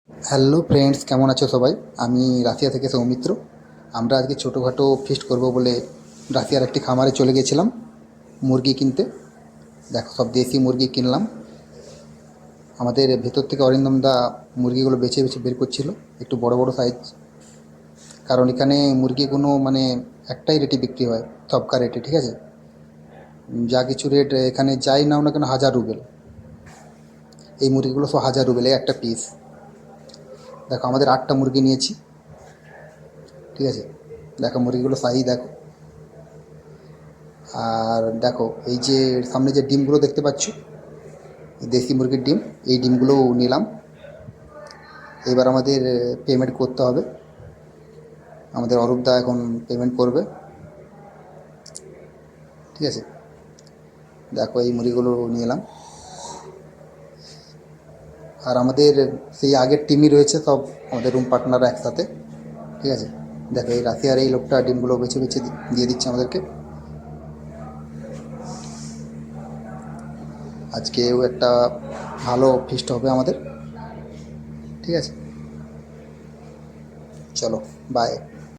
Hello friends, কেমন আছো সবাই? আমি রাশিয়া থেকে সৌমিত্র। আমরা আজকে ছোটোখাটো ফিস্ট করব বলে রাশিয়ার একটি খামারে চলে গেছিলাম মুরগি কিনতে। দেখো, সব দেশি মুরগি কিনলাম। আমাদের ভেতর থেকে অরিন্দম দা মুরগিগুলো বেছে বেছে বের করছিল, একটু বড় বড় সাইজ। কারণ এখানে মুরগিগুলো মানে একটাই রেটে বিক্রি হয়, সবকা রেটে, ঠিক আছে? যা কিছু রেট এখানে যাই নাও না কেন 1000 রুবেল। এই মুরগিগুলো সব 1000 রুবেল একটা পিস। দেখো, আমাদের 8টা মুরগি নিয়েছি, ঠিক আছে? দেখো মুরগিগুলো সাইজ দেখো। আর দেখো, এই যে সামনে যে ডিমগুলো দেখতে পাচ্ছ, দেশি মুরগির ডিম, এই ডিমগুলোও নিলাম। এবার আমাদের পেমেন্ট করতে হবে। আমাদের অরূপদা এখন পেমেন্ট করবে, ঠিক আছে? দেখো, এই মুরগিগুলো নিয়ে এলাম। আর আমাদের সেই আগের টিমই রয়েছে সব, আমাদের রুম পার্টনাররা একসাথে, ঠিক আছে? দেখো, এই রাশিয়ার এই লোকটা ডিমগুলো বেছে বেছে দিয়ে দিচ্ছে আমাদেরকে। আজকেও একটা ভালো ফিস্ট হবে আমাদের, ঠিক আছে? চলো, বাই।